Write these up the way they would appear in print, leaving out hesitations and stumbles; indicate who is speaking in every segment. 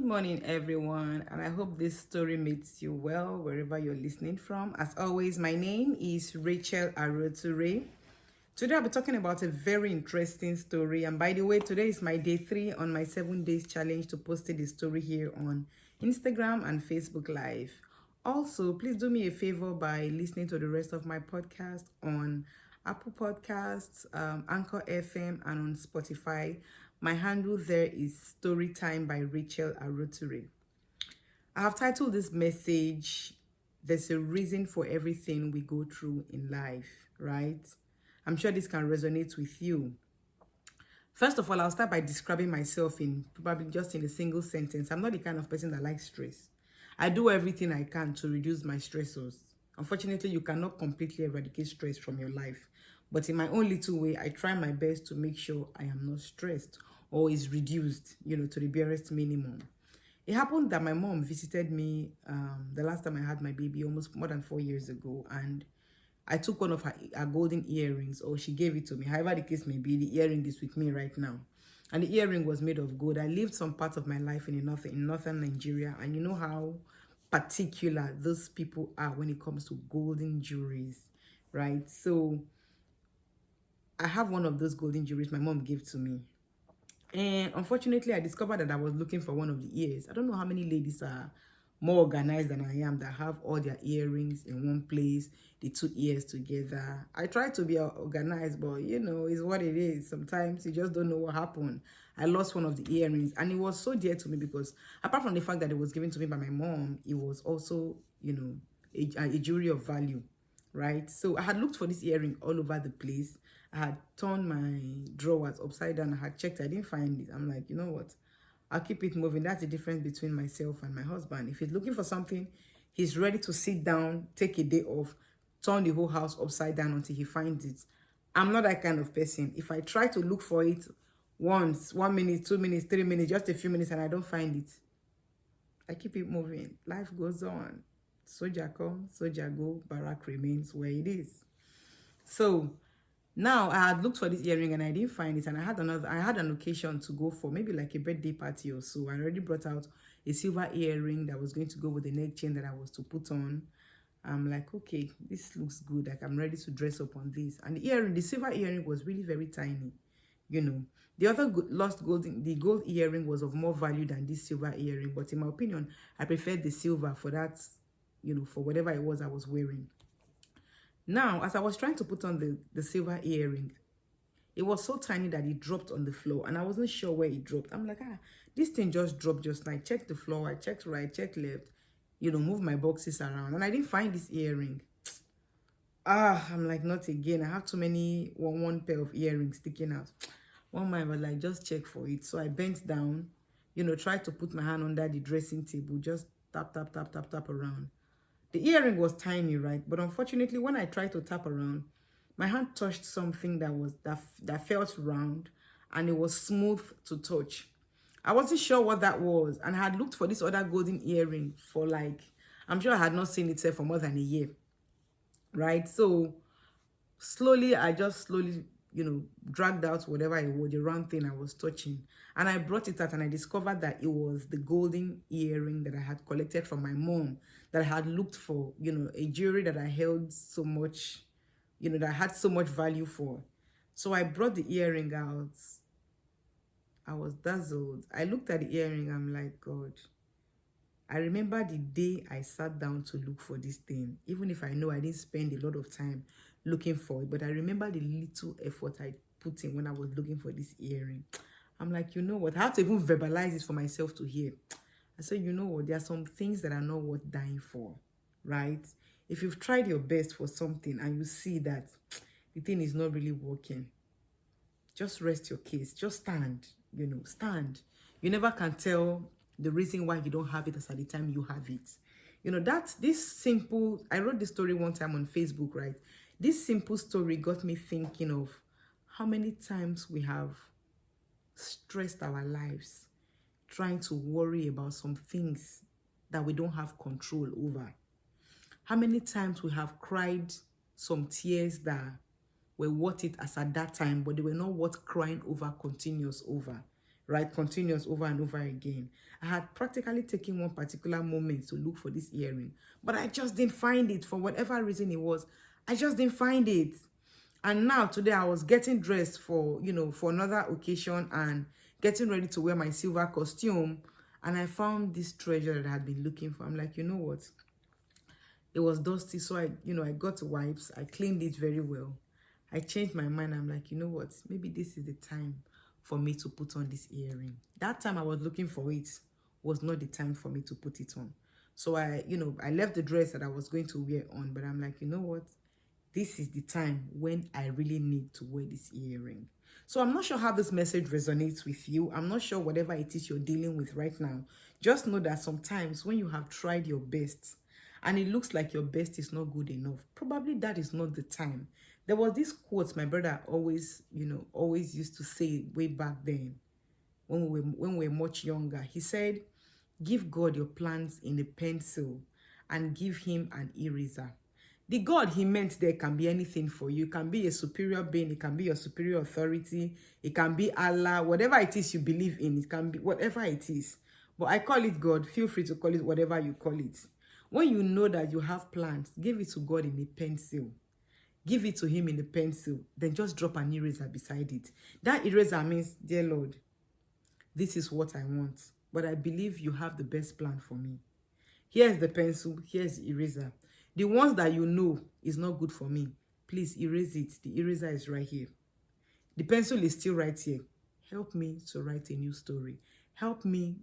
Speaker 1: Good morning, everyone, and I hope this story meets you well wherever you're listening from. As always, my name is Rachel Aroture. Today, I'll be talking about a very interesting story. And by the way, today is my day 3 on my 7 days challenge to posting the story here on Instagram and Facebook Live. Also, please do me a favor by listening to the rest of my podcast on Apple Podcasts, Anchor FM, and on Spotify. My handle there is Storytime by Rachel Aroture. I have titled this message, There's a Reason for Everything We Go Through in Life, right? I'm sure this can resonate with you. First of all, I'll start by describing myself in probably just in a single sentence. I'm not the kind of person that likes stress. I do everything I can to reduce my stressors. Unfortunately, you cannot completely eradicate stress from your life. But in my own little way, I try my best to make sure I am not stressed or is reduced, to the barest minimum. It happened that my mom visited me the last time I had my baby, almost more than 4 years ago, and I took one of her golden earrings, or she gave it to me. However the case may be, the earring is with me right now. And the earring was made of gold. I lived some part of my life in northern Nigeria, and you know how particular those people are when it comes to golden jewelries, right? So I have one of those golden jewelries my mom gave to me. And unfortunately, I discovered that I was looking for one of the ears. I don't know how many ladies are more organized than I am that have all their earrings in one place, the two ears together. I try to be organized, but it's what it is. Sometimes you just don't know what happened. I lost one of the earrings, and it was so dear to me because apart from the fact that it was given to me by my mom, it was also, a jewelry of value, right? So I had looked for this earring all over the place. I had turned my drawers upside down. I had checked. I didn't find it. I'm like, you know what? I'll keep it moving. That's the difference between myself and my husband. If he's looking for something, he's ready to sit down, take a day off, turn the whole house upside down until he finds it. I'm not that kind of person. If I try to look for it once, 1 minute, 2 minutes, 3 minutes, just a few minutes, and I don't find it, I keep it moving. Life goes on. Soldier come, soldier go, barrack remains where it is. So now I had looked for this earring and I didn't find it, and I had an occasion to go for maybe like a birthday party or so. I already brought out a silver earring that was going to go with the neck chain that I was to put on. I'm like, okay, this looks good. Like I'm ready to dress up on this. And the silver earring was really very tiny. The other the gold earring was of more value than this silver earring. But in my opinion, I preferred the silver for that, for whatever it was I was wearing. Now, as I was trying to put on the silver earring, it was so tiny that it dropped on the floor, and I wasn't sure where it dropped. I'm like, this thing just dropped just now. I checked the floor, I checked right, checked left, move my boxes around, and I didn't find this earring. I'm like, not again. I have too many, one pair of earrings sticking out. One man was like, just check for it. So I bent down, tried to put my hand under the dressing table, just tap, tap, tap, tap, tap around. The earring was tiny, right? But unfortunately, when I tried to tap around, my hand touched something that felt round, and it was smooth to touch. I wasn't sure what that was, and I had looked for this other golden earring for I'm sure I had not seen it for more than a year, right? So I just slowly, dragged out whatever it was, the round thing I was touching. And I brought it out and I discovered that it was the golden earring that I had collected from my mom, that I had looked for, a jewelry that I held so much, that I had so much value for. So I brought the earring out. I was dazzled. I looked at the earring. I'm like, God. I remember the day I sat down to look for this thing, even if I know I didn't spend a lot of time looking for it, but I remember the little effort I put in when I was looking for this earring. I'm like, you know what? I have to even verbalize it for myself to hear. I said, you know what? There are some things that are not worth dying for, right? If you've tried your best for something and you see that the thing is not really working, just rest your case. Just stand, stand. You never can tell the reason why you don't have it as at the time you have it. That's this simple. I wrote this story one time on Facebook, right? This simple story got me thinking of how many times we have stressed our lives trying to worry about some things that we don't have control over. How many times we have cried some tears that were worth it as at that time, but they were not worth crying over continuous over, right? Continuous over and over again. I had practically taken one particular moment to look for this earring, but I just didn't find it for whatever reason it was. I just didn't find it. And now today I was getting dressed for, for another occasion and getting ready to wear my silver costume. And I found this treasure that I had been looking for. I'm like, you know what? It was dusty. So I got wipes. I cleaned it very well. I changed my mind. I'm like, you know what? Maybe this is the time for me to put on this earring. That time I was looking for it was not the time for me to put it on. So I left the dress that I was going to wear on, but I'm like, you know what? This is the time when I really need to wear this earring. So I'm not sure how this message resonates with you. I'm not sure whatever it is you're dealing with right now. Just know that sometimes when you have tried your best and it looks like your best is not good enough, probably that is not the time. There was this quote my brother always used to say way back then when we were much younger. He said, give God your plans in a pencil and give him an eraser. The God he meant there can be anything for you. It can be a superior being. It can be your superior authority. It can be Allah. Whatever it is you believe in, it can be whatever it is. But I call it God. Feel free to call it whatever you call it. When you know that you have plans, give it to God in a pencil. Give it to him in a pencil. Then just drop an eraser beside it. That eraser means, dear Lord, this is what I want. But I believe you have the best plan for me. Here's the pencil. Here's the eraser. The ones that you know is not good for me, please erase it. The eraser is right here. The pencil is still right here. Help me to write a new story. Help me,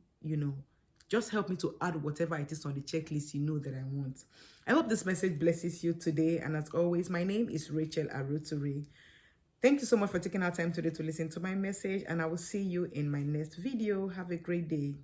Speaker 1: just help me to add whatever it is on the checklist that I want. I hope this message blesses you today. And as always, my name is Rachel Aroturi. Thank you so much for taking our time today to listen to my message. And I will see you in my next video. Have a great day.